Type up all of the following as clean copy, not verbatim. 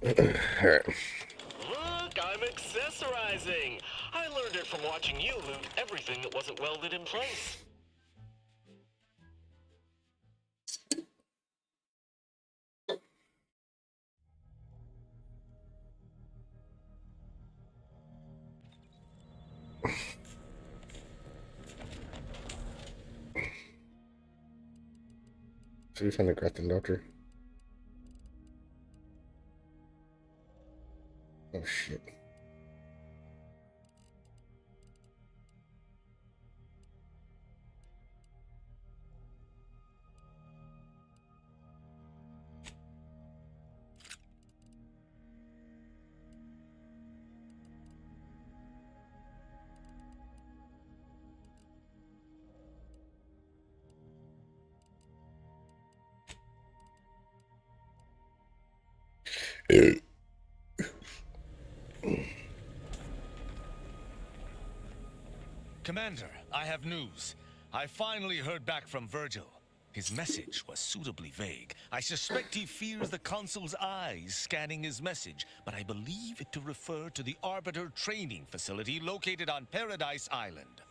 All right. Look, I'm accessorizing. I learned it from watching you loot everything that wasn't welded in place. So we found the Gretchen doctor. Oh shit. Commander, I have news. I finally heard back from Virgil. His message was suitably vague. I suspect he fears the Consul's eyes scanning his message, but I believe it to refer to the Arbiter training facility located on Paradise Island.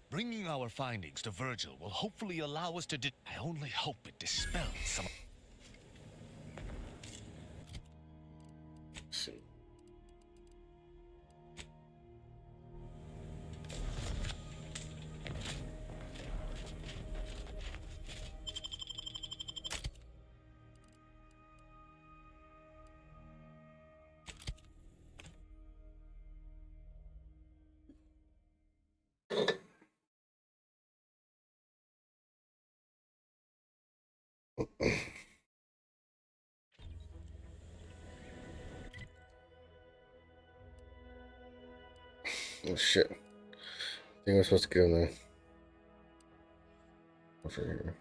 Bringing our findings to Virgil will hopefully allow us to I only hope it dispels some... Oh shit. I think we're supposed to get in there. What's right here?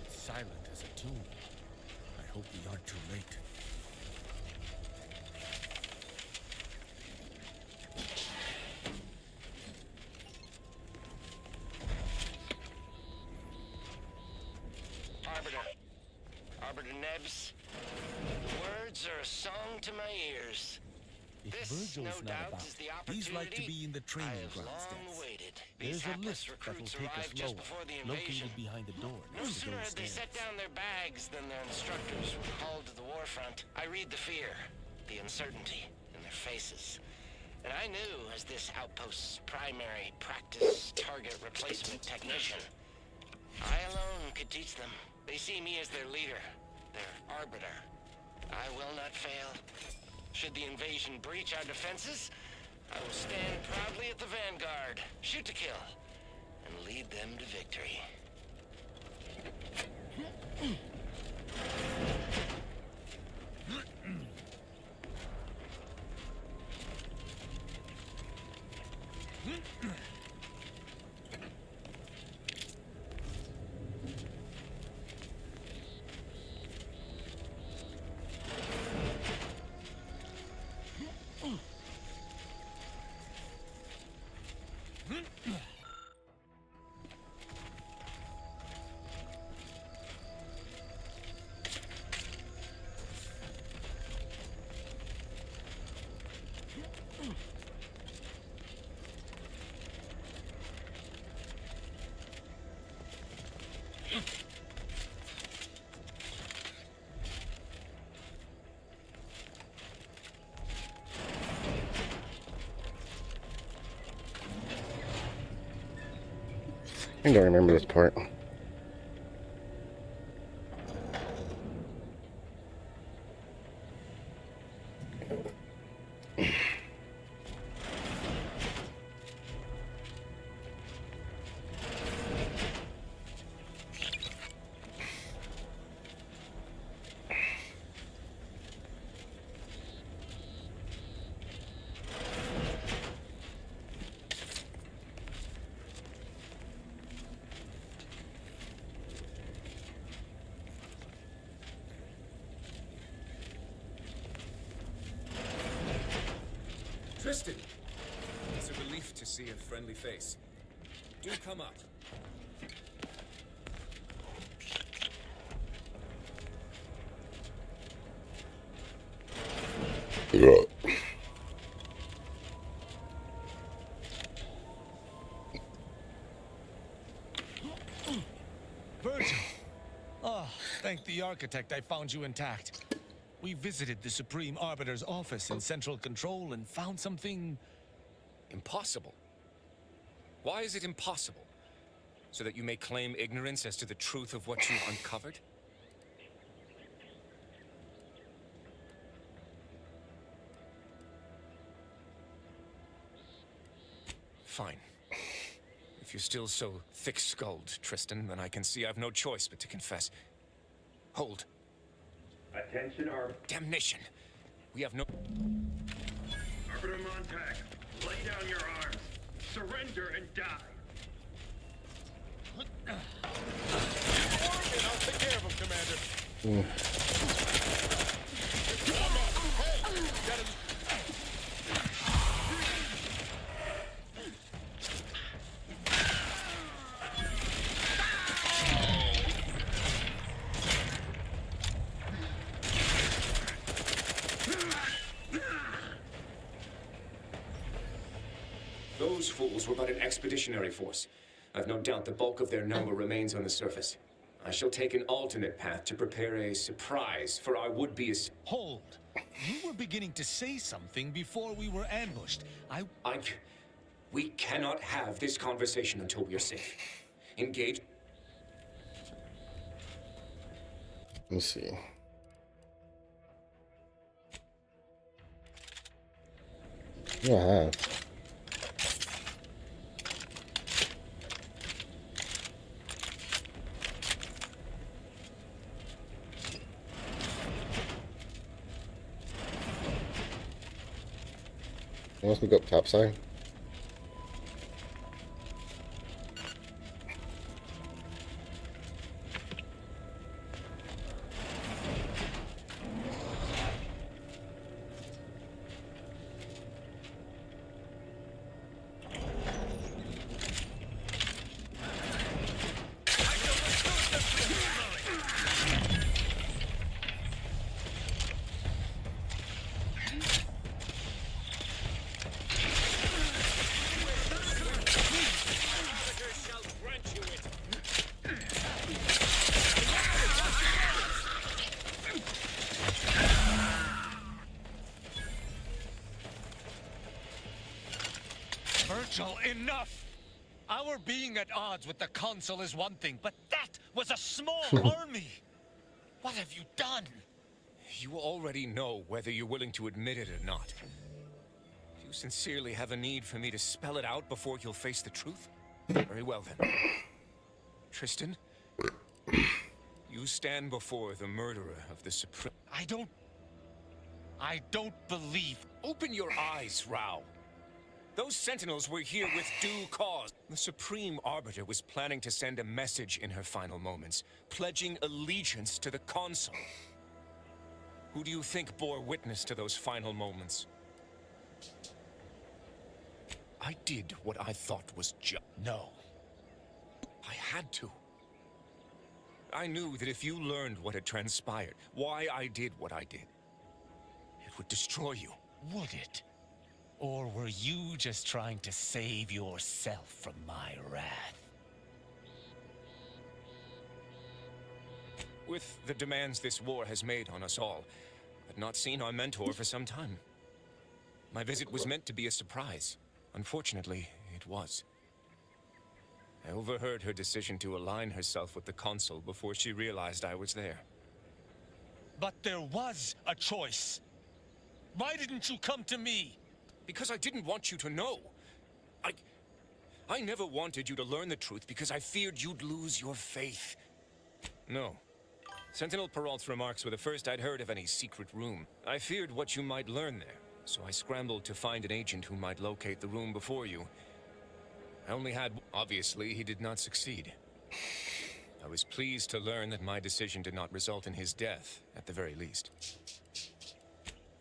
Silent as a tomb. I hope we aren't too late. Arbiter Nebs, the words are a song to my ears. If This, Virgil's no not doubt, about, is the he's like to opportunity be in the I training have grounds. long awaited. There's These a hapless lift that'll recruits take us arrived just lower, before the invasion. located behind the door. No next to sooner those had they stairs. set down their bags than their instructors were called to the war front. I read the fear, the uncertainty in their faces. And I knew, as this outpost's primary practice target replacement technician, I alone could teach them. They see me as their leader, their arbiter. I will not fail. Should the invasion breach our defenses, I will stand proudly at the vanguard, shoot to kill, and lead them to victory. I don't remember this part. Tristan! It's a relief to see a friendly face. Do come up. Yeah. Virgil! Oh, thank the architect I found you intact. We visited the Supreme Arbiter's office in Central Control and found something... Impossible? Why is it impossible? So that you may claim ignorance as to the truth of what you've uncovered? Fine. If you're still so thick-skulled, Tristan, then I can see I've no choice but to confess. Hold. Attention, Damnation! We have no... Arbiter Montag, lay down your arms. Surrender and die. I'll take care of him, Commander. Those fools were but an expeditionary force. I've no doubt the bulk of their number remains on the surface. I shall take an alternate path to prepare a surprise for our would-be... Hold. You were beginning to say something before we were ambushed. We cannot have this conversation until we are safe. Engage... Let me see. Yeah, I have. Let's go up topside. Virgil, enough! Our being at odds with the Consul is one thing, but that was a small army! What have you done? You already know whether you're willing to admit it or not. Do you sincerely have a need for me to spell it out before you'll face the truth? Very well then. Tristan, you stand before the murderer of the Supreme... I don't believe... Open your eyes, Rao. Those sentinels were here with due cause. The Supreme Arbiter was planning to send a message in her final moments, pledging allegiance to the Consul. Who do you think bore witness to those final moments? I did what I thought was just. No. I had to. I knew that if you learned what had transpired, why I did what I did, it would destroy you. Would it? Or were you just trying to save yourself from my wrath? With the demands this war has made on us all, I'd not seen our mentor for some time. My visit was meant to be a surprise. Unfortunately, it was. I overheard her decision to align herself with the Consul before she realized I was there. But there was a choice. Why didn't you come to me? Because I didn't want you to know. I never wanted you to learn the truth because I feared you'd lose your faith. No. Sentinel Peralt's remarks were the first I'd heard of any secret room. I feared what you might learn there, so I scrambled to find an agent who might locate the room before you. I only had... Obviously, he did not succeed. I was pleased to learn that my decision did not result in his death, at the very least.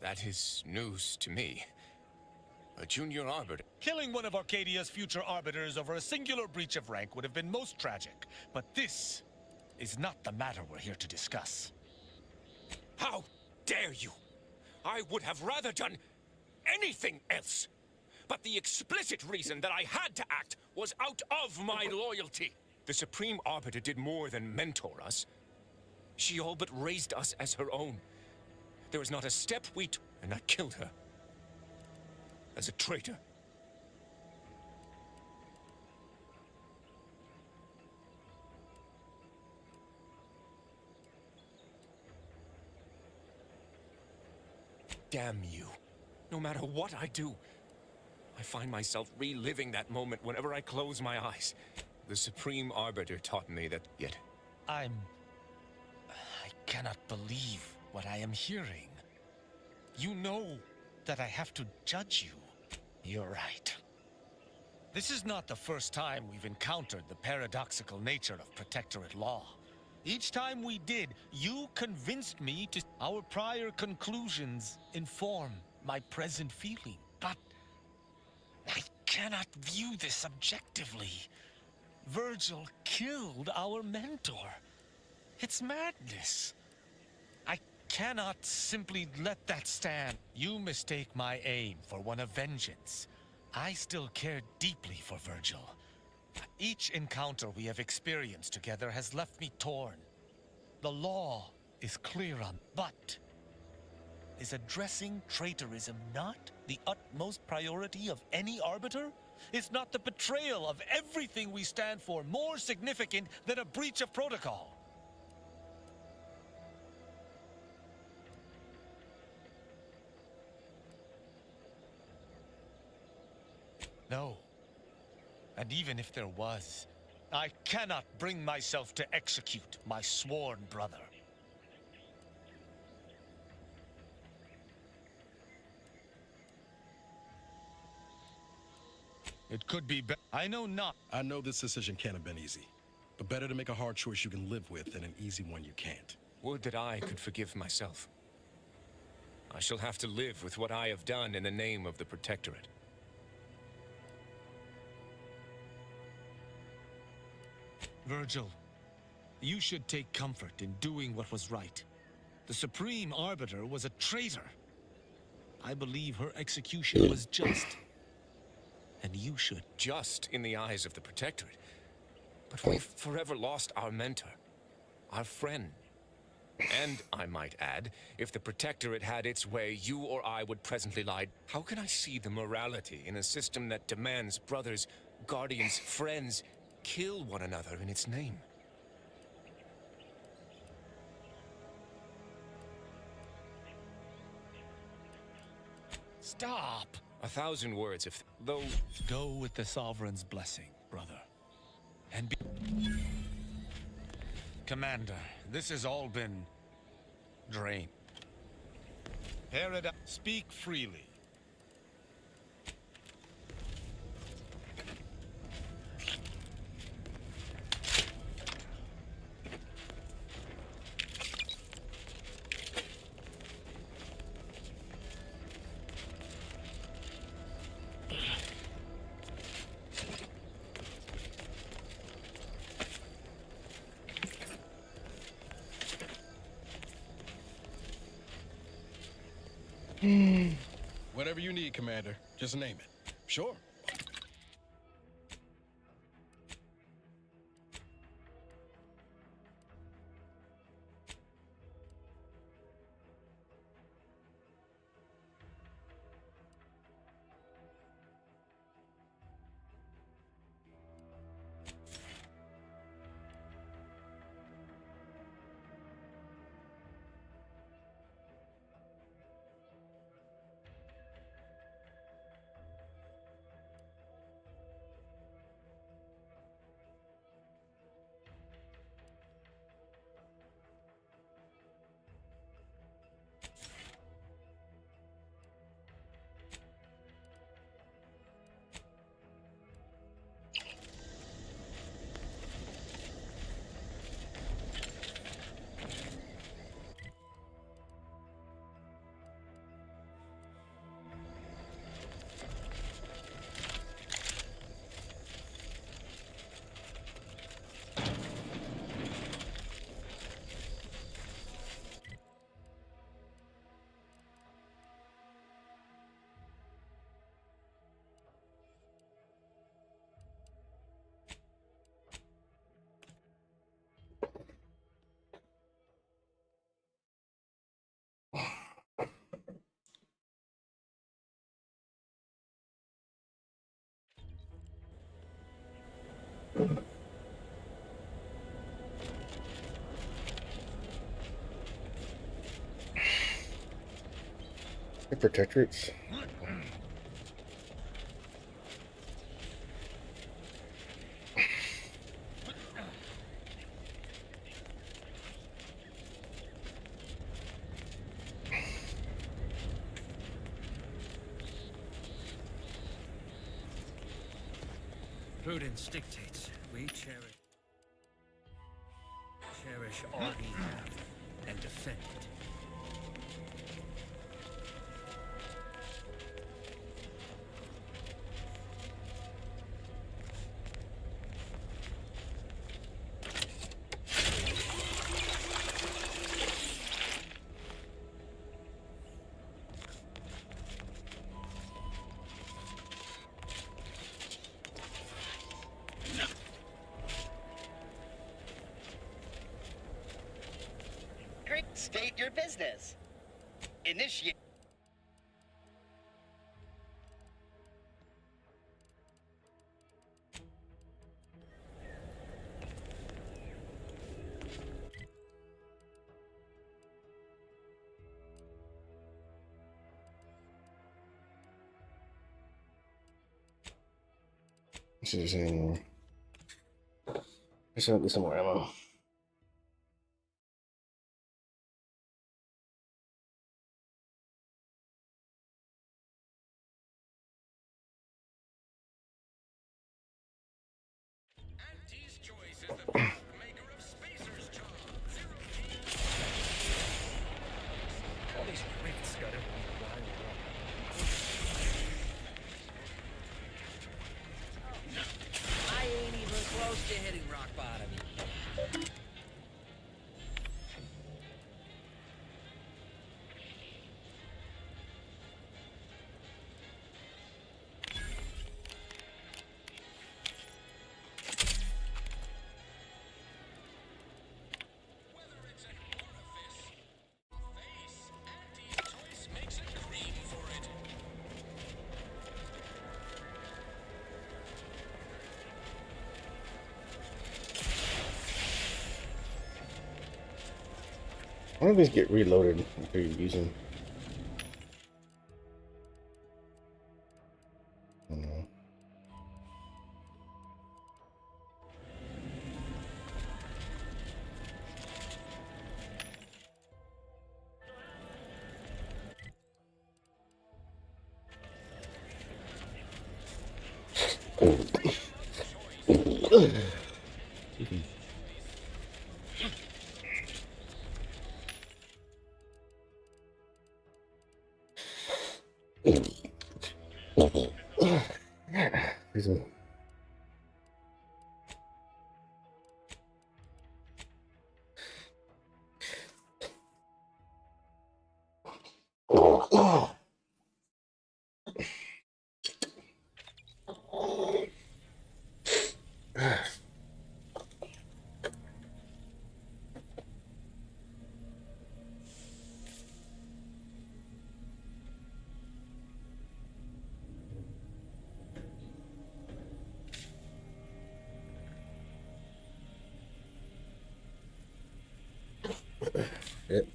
That is news to me. A junior arbiter. Killing one of Arcadia's future arbiters over a singular breach of rank would have been most tragic. But this is not the matter we're here to discuss. How dare you! I would have rather done anything else. But the explicit reason that I had to act was out of my loyalty. The Supreme Arbiter did more than mentor us. She all but raised us as her own. There was not a step we took, and I killed her. As a traitor. Damn you. No matter what I do, I find myself reliving that moment whenever I close my eyes. The Supreme Arbiter taught me that yet. I cannot believe what I am hearing. You know that I have to judge you. You're right. This is not the first time we've encountered the paradoxical nature of Protectorate law. Each time we did, you convinced me to... Our prior conclusions inform my present feeling. But I cannot view this objectively. Virgil killed our mentor. It's madness. I cannot simply let that stand. You mistake my aim for one of vengeance. I still care deeply for Virgil. Each encounter we have experienced together has left me torn. The law is clear on, but is addressing traitorism not the utmost priority of any arbiter? Is not the betrayal of everything we stand for more significant than a breach of protocol? No. And even if there was, I cannot bring myself to execute my sworn brother. It could be I know not. I know this decision can't have been easy, but better to make a hard choice you can live with than an easy one you can't. Would that I could forgive myself. I shall have to live with what I have done in the name of the Protectorate. Virgil, you should take comfort in doing what was right. The Supreme Arbiter was a traitor. I believe her execution was just. And you should. Just in the eyes of the Protectorate. But we've forever lost our mentor. Our friend. And, I might add, if the Protectorate had its way, you or I would presently lie. How can I see the morality in a system that demands brothers, guardians, friends kill one another in its name? Stop! 1,000 words if... Though... Go with the Sovereign's blessing, brother. And be... Commander, this has all been... drained. Paradox, speak freely. Whatever you need, Commander. Just name it. Sure. The protectorates. Prudence dictates we cherish all we have and defend it. State your business. Initiate. This is in. There's some more ammo. All these crates got everything lying around. I ain't even close to hitting rock bottom. Why don't these get reloaded after you use them? I don't know. Excuse me. Oh. Shit.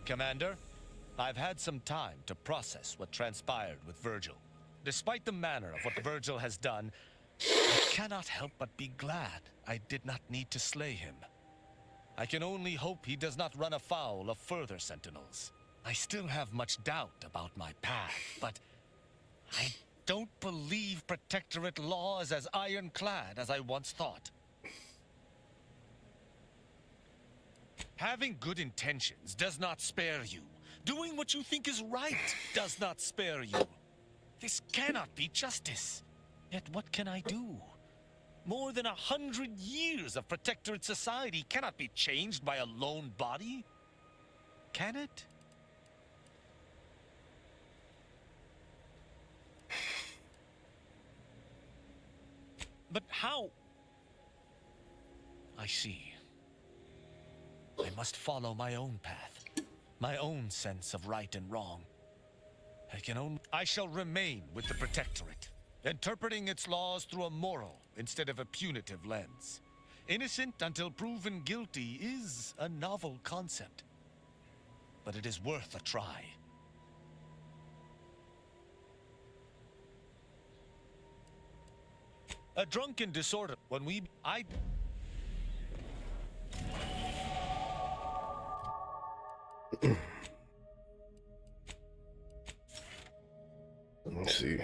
Commander, I've had some time to process what transpired with Virgil. Despite the manner of what Virgil has done, I cannot help but be glad I did not need to slay him. I can only hope he does not run afoul of further Sentinels. I still have much doubt about my path, but I don't believe Protectorate law is as ironclad as I once thought. Having good intentions does not spare you. Doing what you think is right does not spare you. This cannot be justice. Yet what can I do? More than 100 years of Protectorate society cannot be changed by a lone body. Can it? But how? I see. I must follow my own path, my own sense of right and wrong. I shall remain with the Protectorate, interpreting its laws through a moral instead of a punitive lens. Innocent until proven guilty is a novel concept, but it is worth a try. A drunken disorder when Let's see.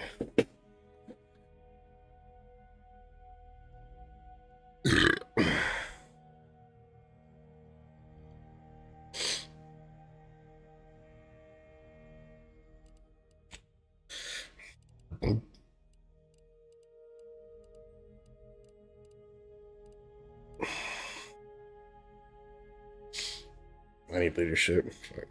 I need leadership. Fuck.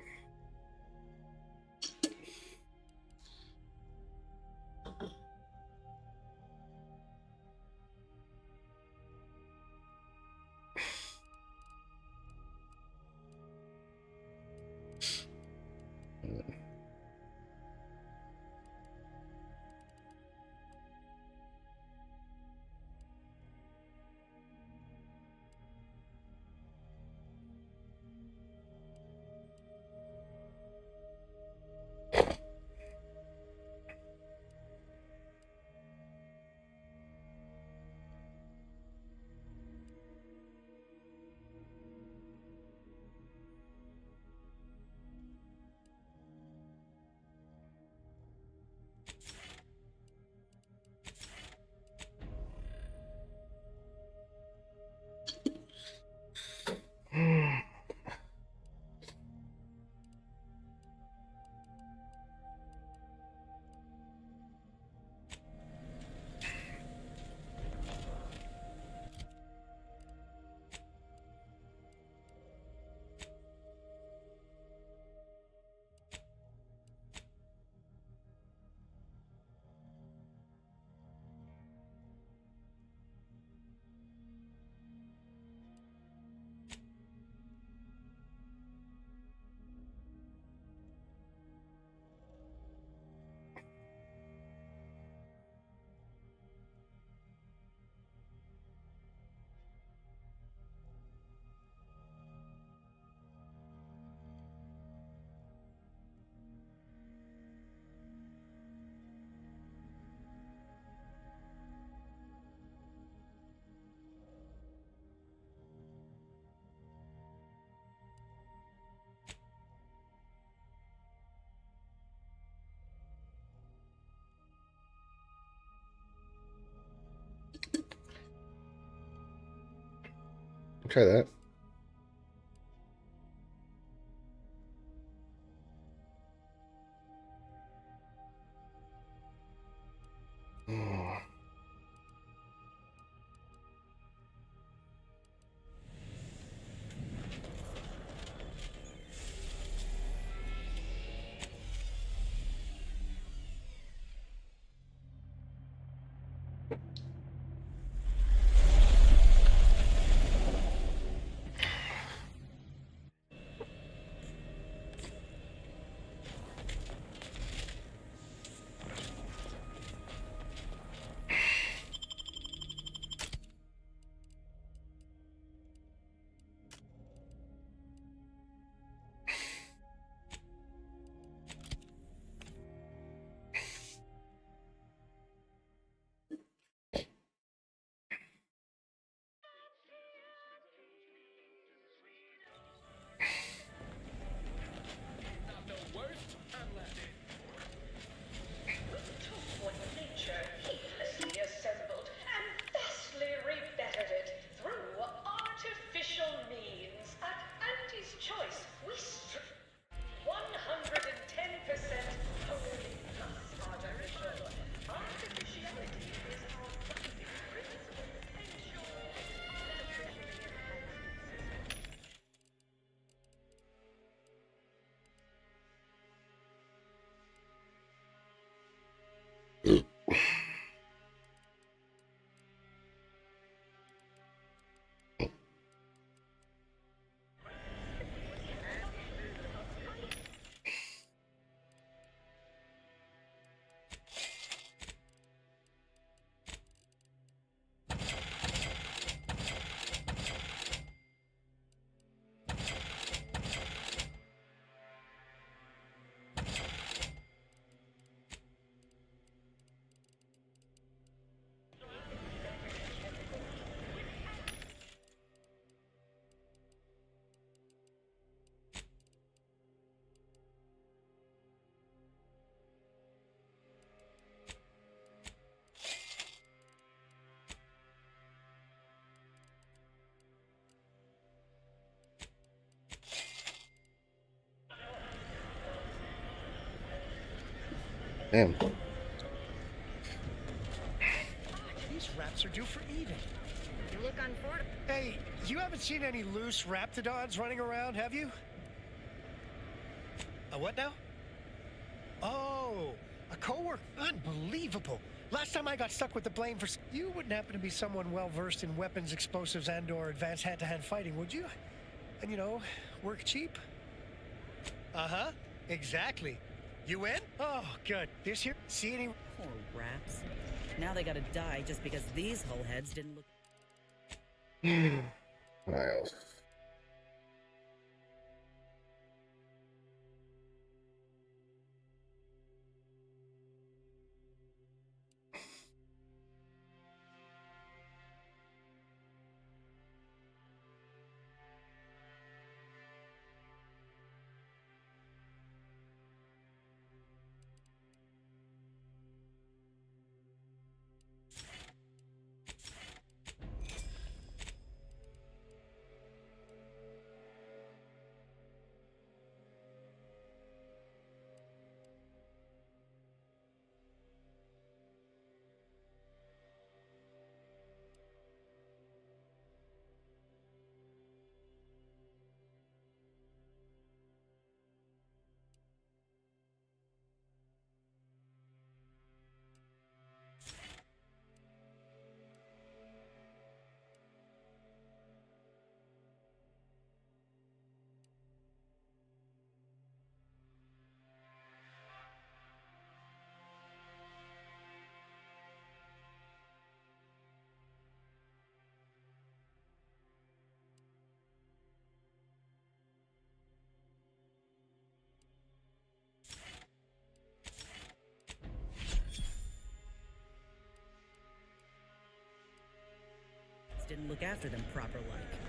Try that. Damn. These rats are due for eating. You look unfortunate. Hey, you haven't seen any loose raptidons running around, have you? A what now? Oh, a coworker. Unbelievable. Last time I got stuck with the blame for... You wouldn't happen to be someone well-versed in weapons, explosives, and/or advanced hand-to-hand fighting, would you? And, you know, work cheap? Uh-huh. Exactly. You in? Oh, good. This here? See any... Poor raps. Now they gotta die just because these hullheads didn't look... Miles. didn't look after them proper like.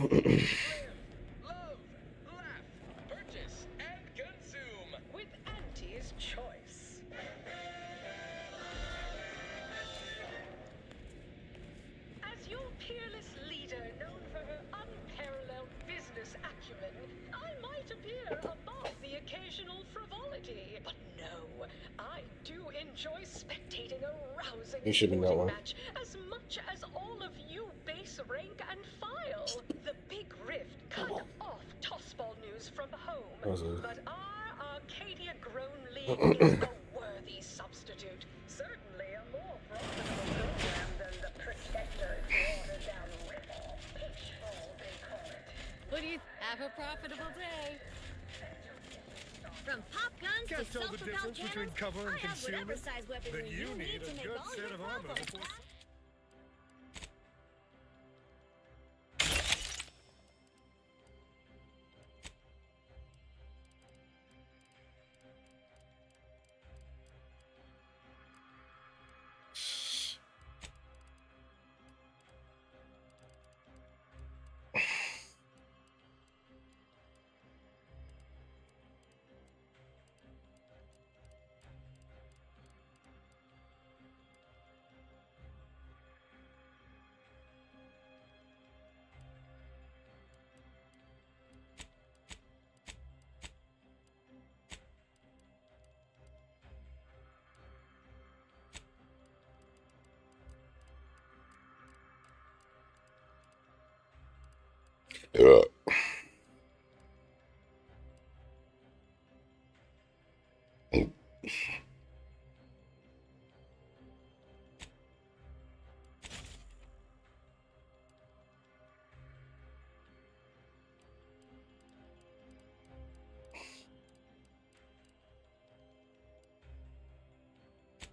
Love, laugh, purchase, and consume with Auntie's Choice. As your peerless leader, known for her unparalleled business acumen, I might appear above the occasional frivolity. But no, I do enjoy spectating a rousing You should be that sporting one. match as much as all of you base rank and file. The Big Rift cut off tossball news from home, but our Arcadia-grown league is a worthy substitute. Certainly a more profitable program than the Protector's watered-down rip-off. Pitchfall, they call it. What do you have a profitable day? From pop guns Can't to tell the self-propelled difference between cannons, cover and I have whatever concealment. size weaponry Then you need to a make good all set your of armor problems. before.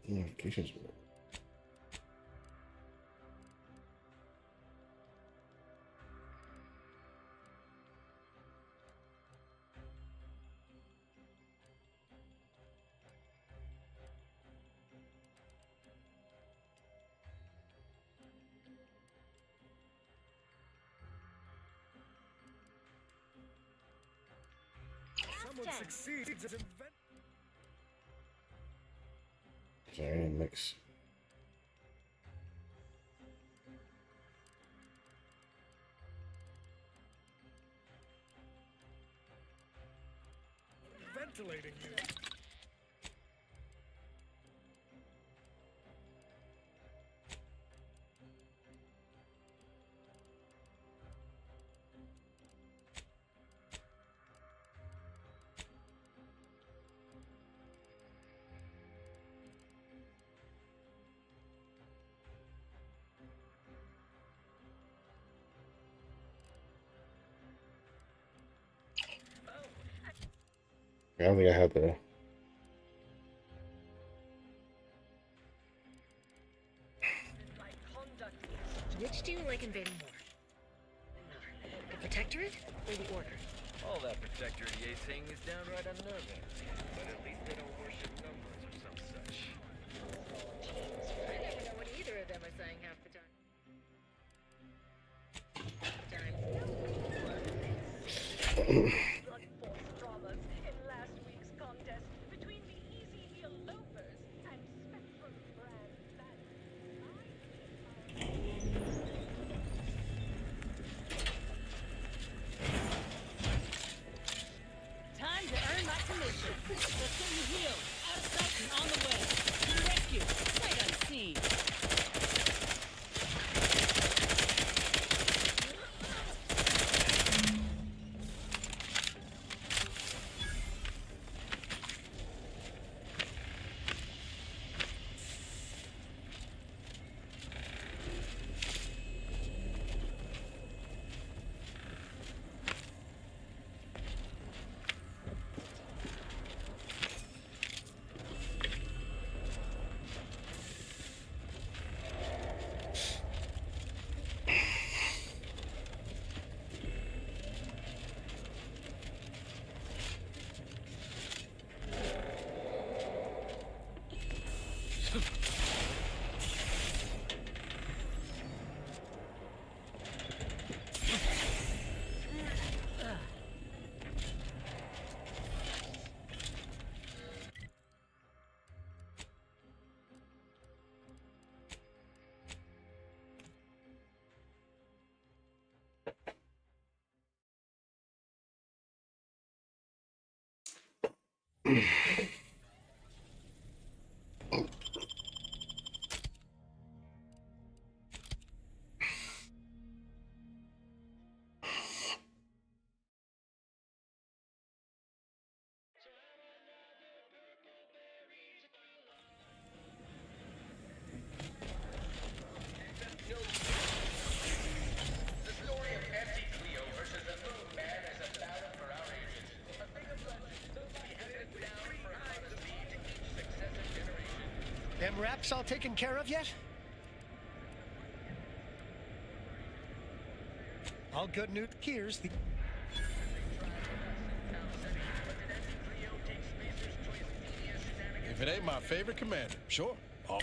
Notifications. Someone succeeds as invent. Sorry, mix. Ventilating you. I don't think I have the. Which do you like invading more? The Protectorate or the Order? All that Protectorate EA thing is downright unnerving. But at least they don't worship numbers or some such. I never know what either of them are saying half the time. Blood force dramas in last week's contest between the Easy Heel Loafers and Spectrum Brand Time to earn my commission. Them wraps all taken care of yet? All good news. Here's the... If it ain't my favorite commander, sure. Oh.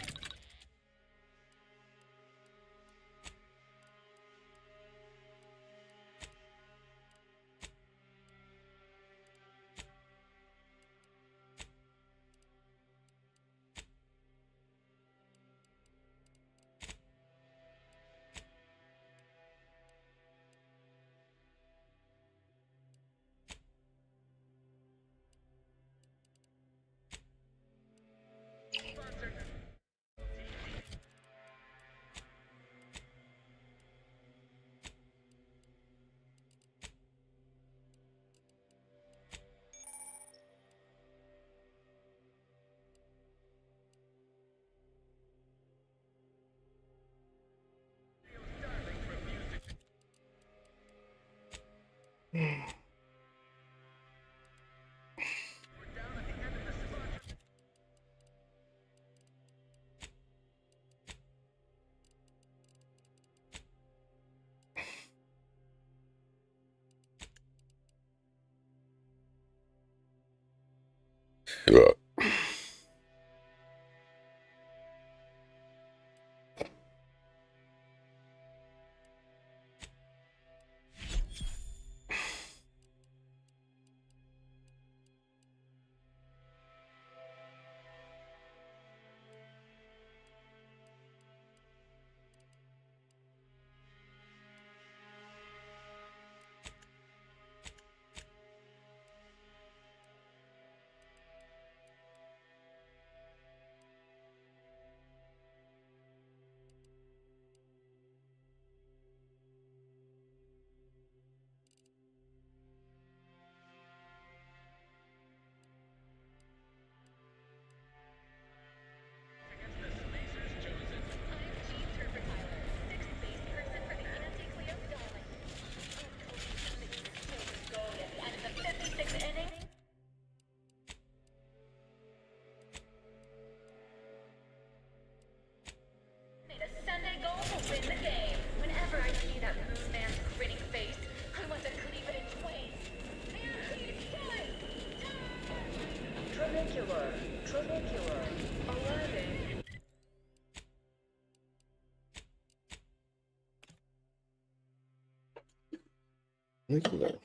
Look at that.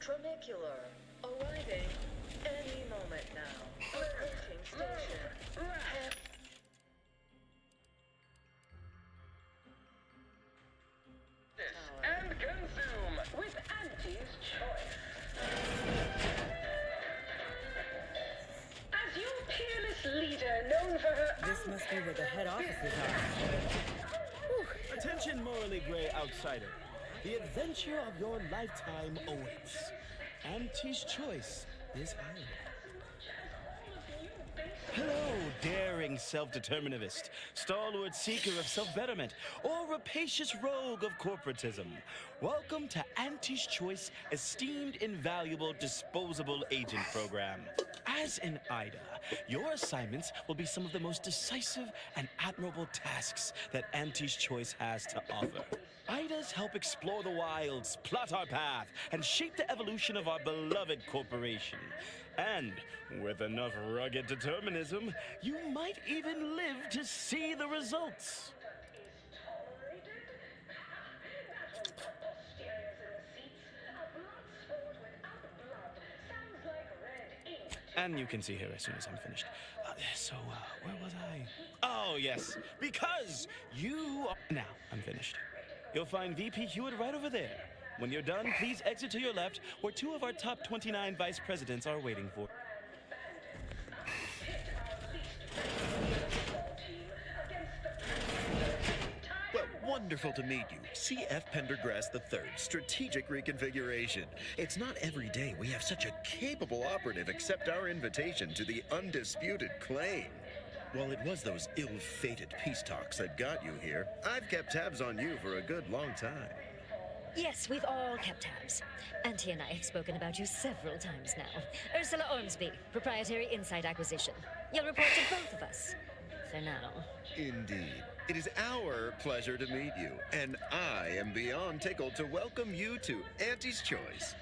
Tramicular, arriving any moment now. Approaching station. And consume with Auntie's Choice. As your peerless leader, known for her... This must be where the head offices are. Attention, morally gray outsider. The adventure of your lifetime awaits. Auntie's Choice is hired. Hello, daring self-determinativist, stalwart seeker of self-betterment, or rapacious rogue of corporatism. Welcome to Auntie's Choice Esteemed Invaluable Disposable Agent Program. As in IDA, your assignments will be some of the most decisive and admirable tasks that Auntie's Choice has to offer. IDAs help explore the wilds, plot our path, and shape the evolution of our beloved corporation. And with enough rugged determinism, you might even live to see the results. And you can see her as soon as I'm finished. Where was I? Oh, yes, because you are... Now, I'm finished. You'll find VP Hewitt right over there. When you're done, please exit to your left, where 2 of our top 29 vice presidents are waiting for. Well, wonderful to meet you. C.F. Pendergrass III, Strategic Reconfiguration. It's not every day we have such a capable operative accept our invitation to the undisputed claim. While it was those ill-fated peace talks that got you here, I've kept tabs on you for a good long time. Yes, we've all kept tabs. Auntie and I have spoken about you several times now. Ursula Ormsby, Proprietary Insight Acquisition. You'll report to both of us. For now. Indeed. It is our pleasure to meet you, and I am beyond tickled to welcome you to Auntie's Choice.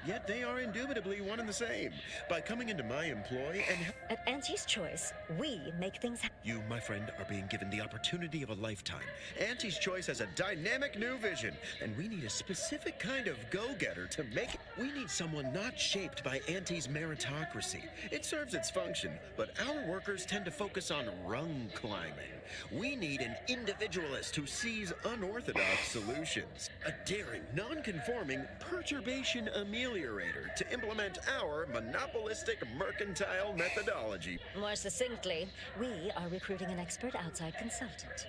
Yet they are indubitably one and the same. By coming into my employ and... At Auntie's Choice, we make things happen. You, my friend, are being given the opportunity of a lifetime. Auntie's Choice has a dynamic new vision, and we need a specific kind of go-getter to make it. We need someone not shaped by Auntie's meritocracy. It serves its function, but our workers tend to focus on rung climbing. We need an individualist who sees unorthodox solutions. A daring, non-conforming perturbation ameliorator to implement our monopolistic mercantile methodology. More succinctly, we are recruiting an expert outside consultant.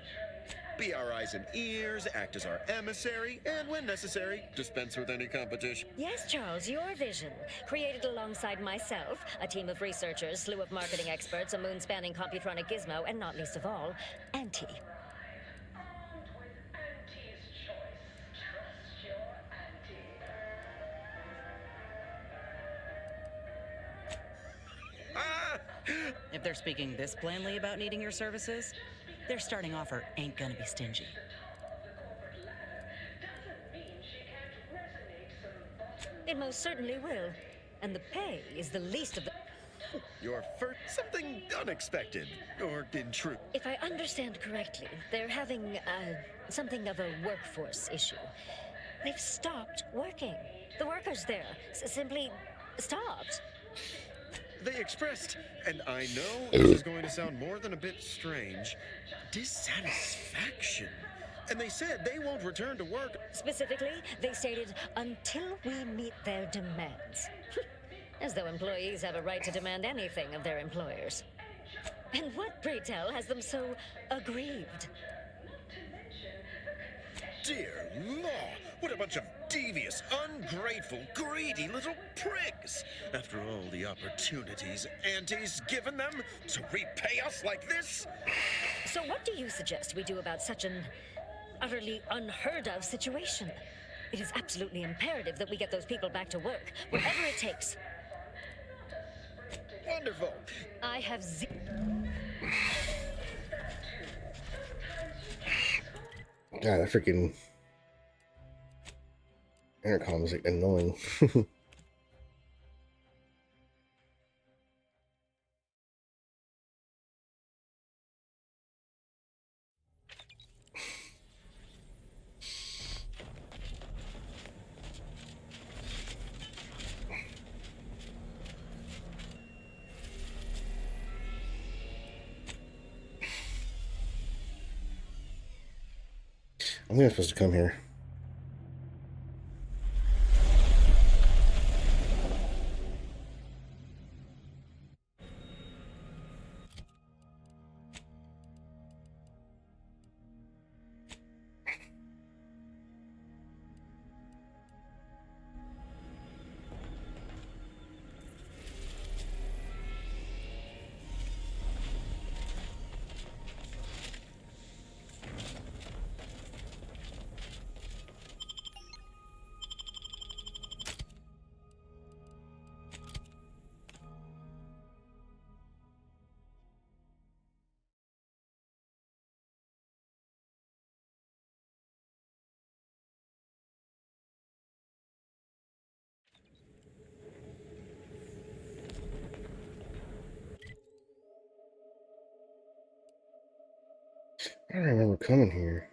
Be our eyes and ears, act as our emissary, and when necessary, dispense with any competition. Yes, Charles, your vision. Created alongside myself, a team of researchers, slew of marketing experts, a moon-spanning computronic gizmo, and not least of all, Auntie. If they're speaking this blandly about needing your services, their starting offer ain't gonna be stingy. It most certainly will. And the pay is the least of the... Your first... something unexpected, or intrusive. If I understand correctly, they're having, something of a workforce issue. They've stopped working. The workers there simply stopped. They expressed, and I know this is going to sound more than a bit strange, dissatisfaction. And they said they won't return to work. Specifically, they stated, until we meet their demands. As though employees have a right to demand anything of their employers. And what, pray tell, has them so aggrieved? Dear law, what a bunch of devious, ungrateful, greedy little prigs! After all the opportunities Auntie's given them to repay us like this? So what do you suggest we do about such an utterly unheard of situation? It is absolutely imperative that we get those people back to work, whatever it takes. Wonderful! I have God, that freaking intercom is like annoying. I think I'm supposed to come here. I don't remember coming here.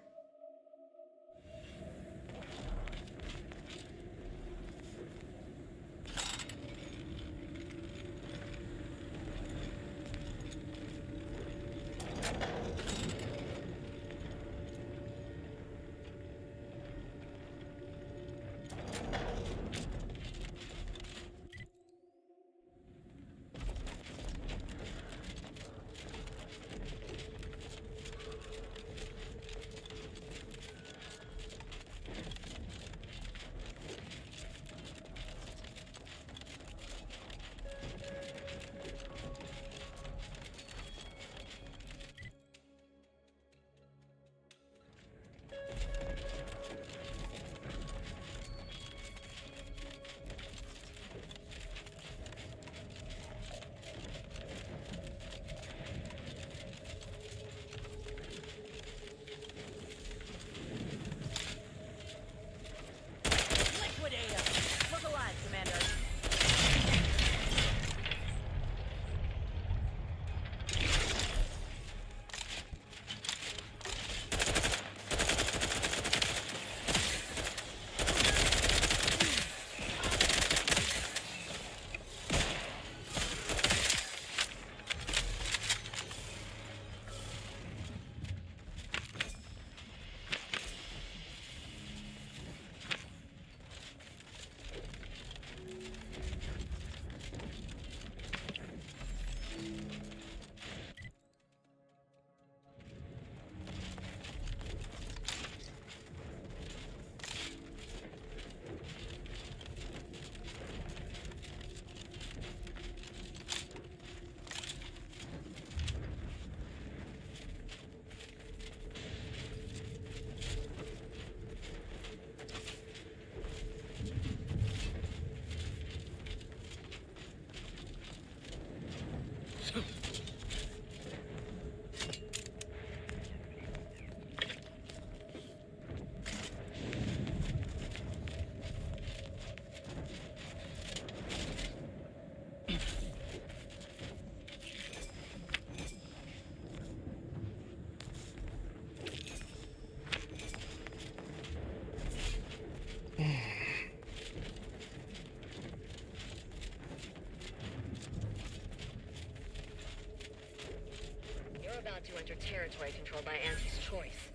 to enter territory controlled by Auntie's choice.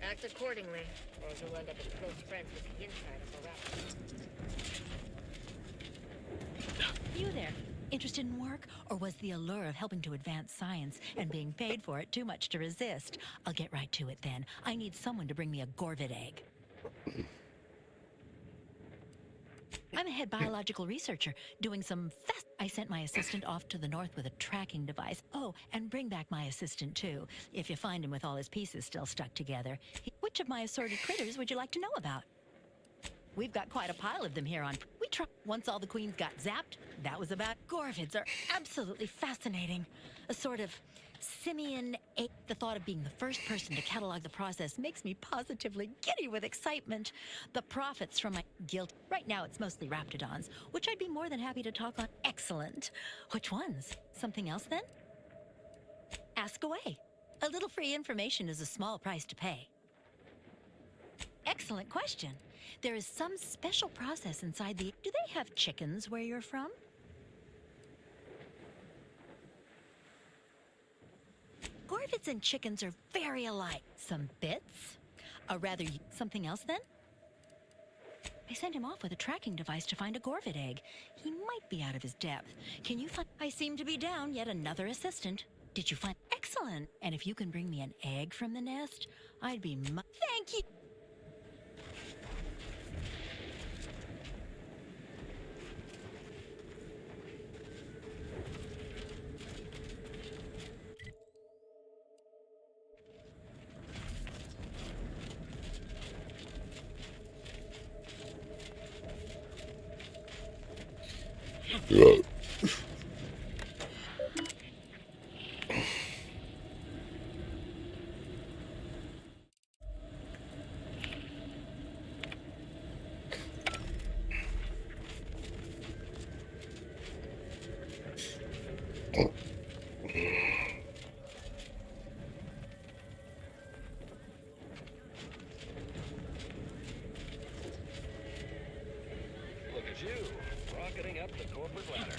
Act accordingly, or you'll end up as close friends with the inside of the rap. You there. Interested in work? Or was the allure of helping to advance science and being paid for it too much to resist? I'll get right to it then. I need someone to bring me a Gorvid egg. I'm a head biological researcher doing some fast. I sent my assistant off to the north with a tracking device. Oh, and bring back my assistant too, if you find him with all his pieces still stuck together. Which of my assorted critters would you like to know about? We've got quite a pile of them here on... We tried... Once all the queens got zapped, that was about... Gorvids are absolutely fascinating. A sort of simian... The thought of being the first person to catalog the process makes me positively giddy with excitement. The profits from my guild... Right now it's mostly Raptidons, which I'd be more than happy to talk on. Excellent. Which ones? Something else then? Ask away. A little free information is a small price to pay. Excellent question. There is some special process inside the... Do they have chickens where you're from? Gorvids and chickens are very alike. Some bits? Something else then? I sent him off with a tracking device to find a Gorvid egg. He might be out of his depth. Can you find... I seem to be down yet another assistant. Did you find... Excellent! And if you can bring me an egg from the nest, I'd be Thank you! Yeah. Look at you, rocketing up the corporate ladder.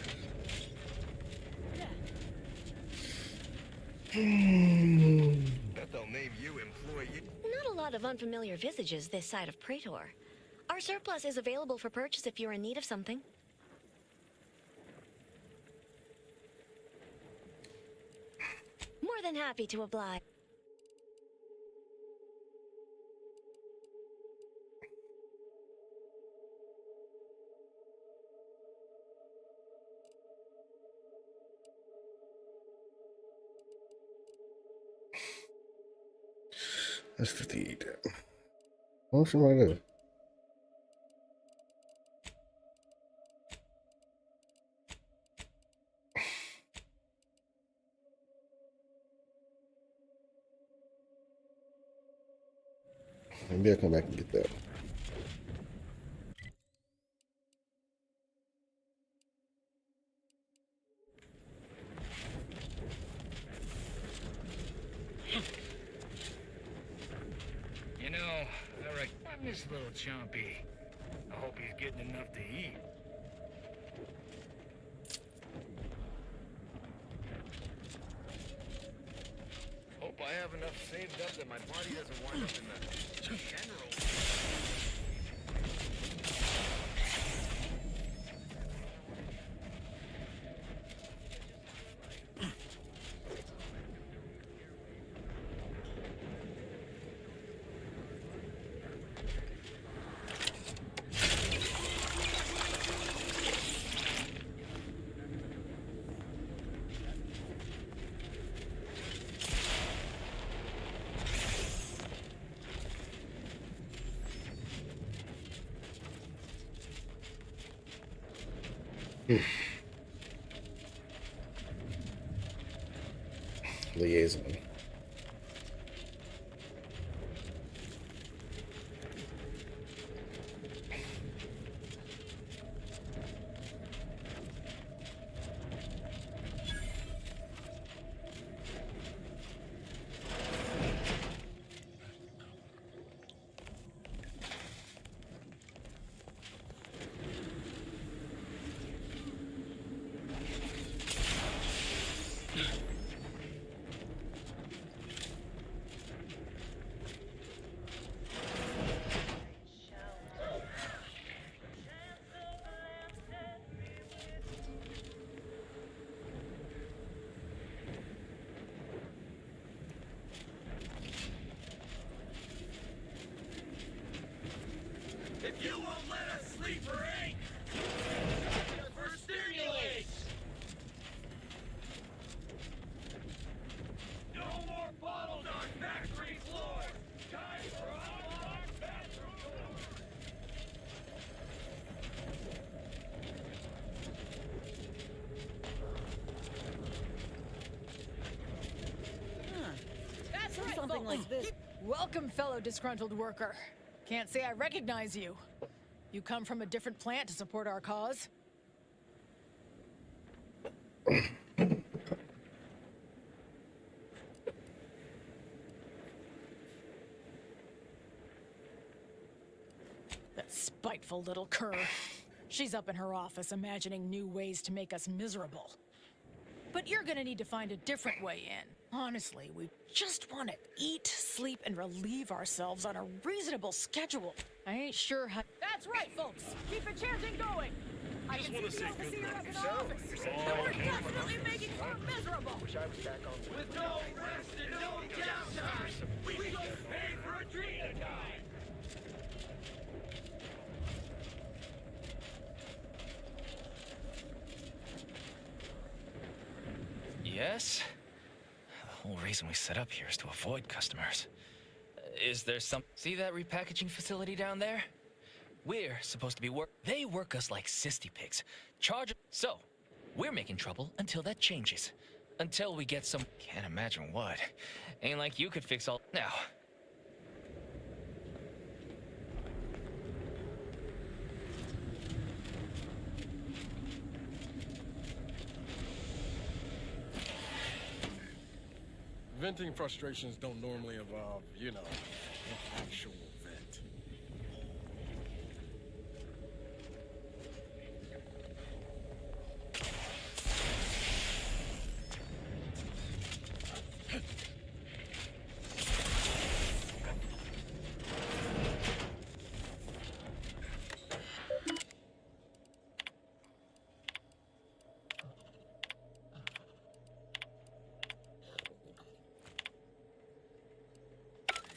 Bet they'll name you employee. Not a lot of unfamiliar visages this side of Praetor. Our surplus is available for purchase if you're in need of something. More than happy to oblige. That's 58. What should I do? Maybe I'll come back and get that. You know, I miss little Chompy. I hope he's getting enough to eat. Hope I have enough saved up that my body doesn't wind up in the general. Liaison. You won't let us sleep for ink! For stimulate! No more bottles on factory floors! Time for unlocked bathroom doors! That's right, Something folks. like this. Welcome, fellow disgruntled worker. Can't say I recognize you. You come from a different plant to support our cause? That spiteful little cur. She's up in her office imagining new ways to make us miserable. But you're gonna need to find a different way in. Honestly, we just want to eat, sleep, and relieve ourselves on a reasonable schedule. I ain't sure how— That's right, folks! Keep the chanting going! I can see the overseer up in the office! And we're definitely making her miserable! Wish I was back on. With no rest and no downtime, we go pay for adrenochrome! Yes? The whole reason we set up here is to avoid customers. Is there some... See that repackaging facility down there? We're supposed to be They work us like cysty pigs. Charge... So, we're making trouble until that changes. Until we get some... Can't imagine what. Ain't like you could fix all... Now... Venting frustrations don't normally involve, you know, an actual vent.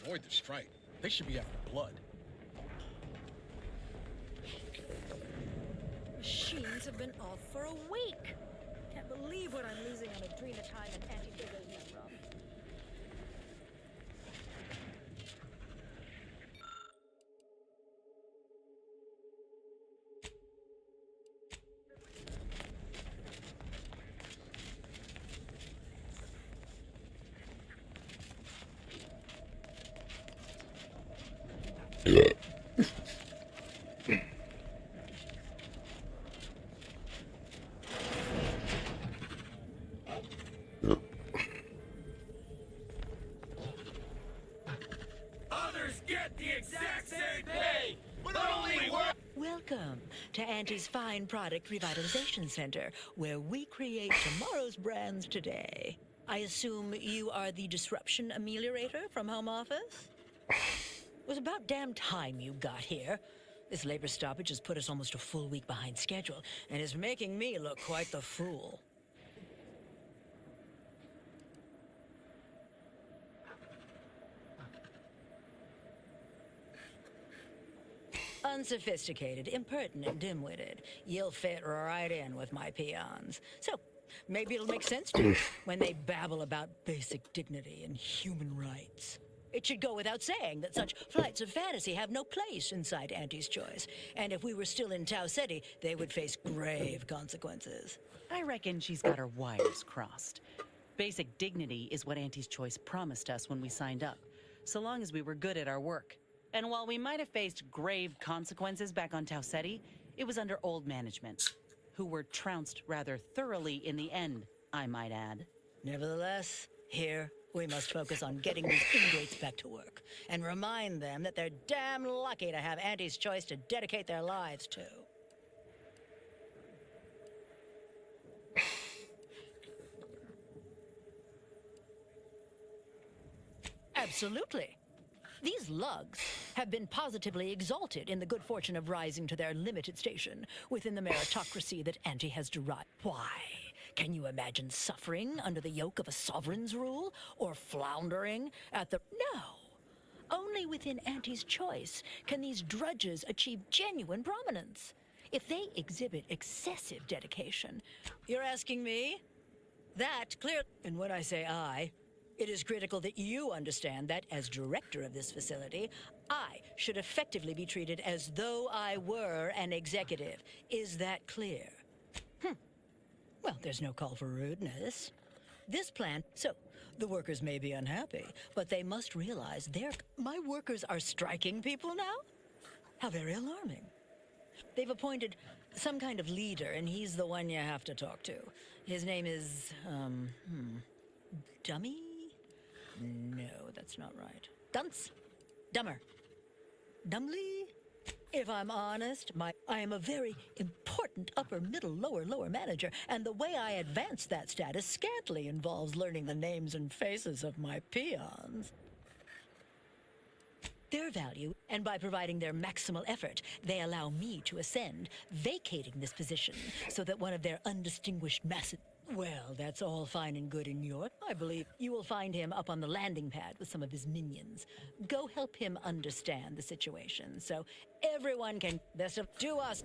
Avoid the strike. They should be after blood. Machines have been off for a week. Can't believe what I'm losing on adrenochrome and anti-Dogos. Others get the exact same pay, but only work. Welcome to Auntie's Fine Product Revitalization Center, where we create tomorrow's brands today. I assume you are the disruption ameliorator from home office? It was about damn time you got here. This labor stoppage has put us almost a full week behind schedule, and is making me look quite the fool. Unsophisticated, impertinent, dim-witted. You'll fit right in with my peons. So, maybe it'll make sense to you when they babble about basic dignity and human rights. It should go without saying that such flights of fantasy have no place inside Auntie's Choice. And if we were still in Tau Ceti, they would face grave consequences. I reckon she's got her wires crossed. Basic dignity is what Auntie's Choice promised us when we signed up, so long as we were good at our work. And while we might have faced grave consequences back on Tau Ceti, it was under old management, who were trounced rather thoroughly in the end, I might add. Nevertheless, here, we must focus on getting these ingrates back to work, and remind them that they're damn lucky to have Auntie's Choice to dedicate their lives to. Absolutely. These lugs have been positively exalted in the good fortune of rising to their limited station within the meritocracy that Auntie has derived. Why? Can you imagine suffering under the yoke of a sovereign's rule? Or floundering at the... No! Only within Auntie's choice can these drudges achieve genuine prominence. If they exhibit excessive dedication... You're asking me? That clear. And when I say I, it is critical that you understand that as director of this facility, I should effectively be treated as though I were an executive. Is that clear? Well, there's no call for rudeness. This plan, so the workers may be unhappy, but they must realize my workers are striking people now? How very alarming. They've appointed some kind of leader, and he's the one you have to talk to. His name is, Dummy? No, that's not right. Dunce? Dummer? Dumbly? If I'm honest, I am a very important upper, middle, lower manager, and the way I advance that status scantily involves learning the names and faces of my peons. Their value, and by providing their maximal effort, they allow me to ascend, vacating this position so that one of their undistinguished masses... Well, that's all fine and good in York. I believe you will find him up on the landing pad with some of his minions. Go help him understand the situation so everyone can best of to us.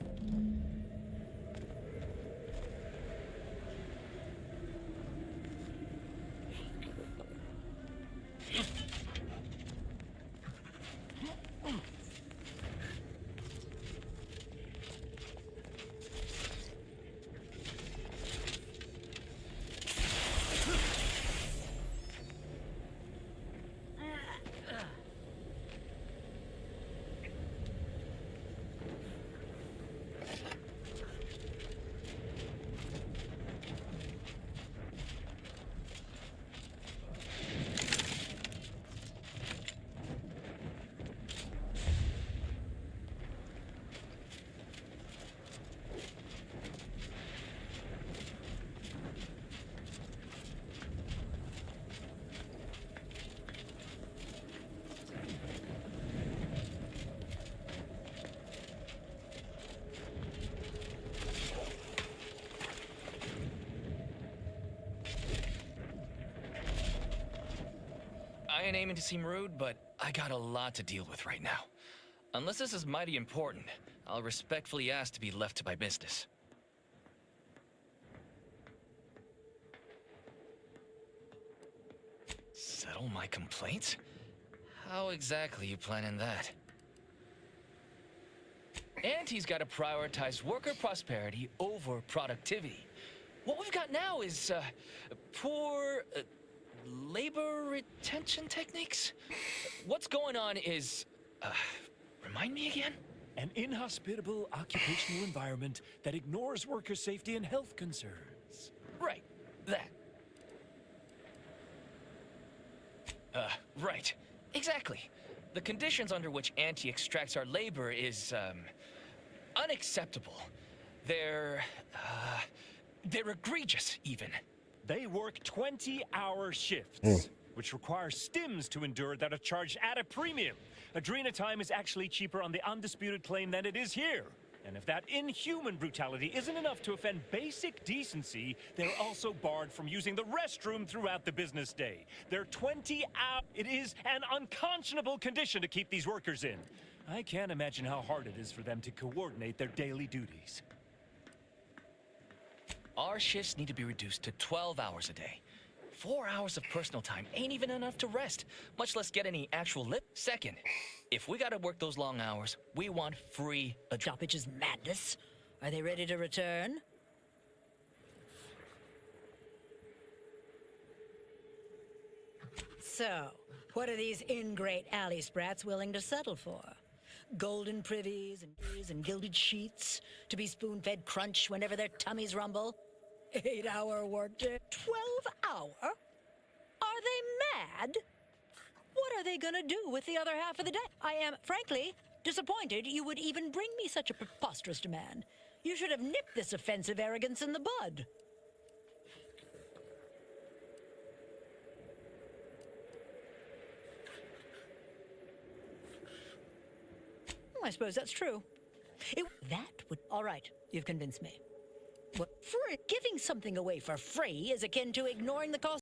I ain't aiming to seem rude, but I got a lot to deal with right now. Unless this is mighty important, I'll respectfully ask to be left to my business. Settle my complaints? How exactly you planning that? Auntie's got to prioritize worker prosperity over productivity. What we've got now is, poor... labor retention techniques? What's going on is, remind me again? An inhospitable occupational environment that ignores worker safety and health concerns. Right, that. Right, exactly. The conditions under which Auntie extracts our labor is, unacceptable. They're egregious, even. They work 20-hour shifts, which require stims to endure that are charged at a premium. Adrena time is actually cheaper on the undisputed claim than it is here. And if that inhuman brutality isn't enough to offend basic decency, they're also barred from using the restroom throughout the business day. They're 20 hours. It is an unconscionable condition to keep these workers in. I can't imagine how hard it is for them to coordinate their daily duties. Our shifts need to be reduced to 12 hours a day. 4 hours of personal time ain't even enough to rest, much less get any actual lip. Second, if we gotta work those long hours, we want free Stoppage madness. Are they ready to return? So, what are these ingrate alley sprats willing to settle for? Golden privies and gilded sheets to be spoon-fed crunch whenever their tummies rumble? 8-hour workday? 12-hour? Are they mad? What are they gonna do with the other half of the day? I am, frankly, disappointed you would even bring me such a preposterous demand. You should have nipped this offensive arrogance in the bud. I suppose that's true. That would... All right, you've convinced me. What? Giving something away for free is akin to ignoring the cost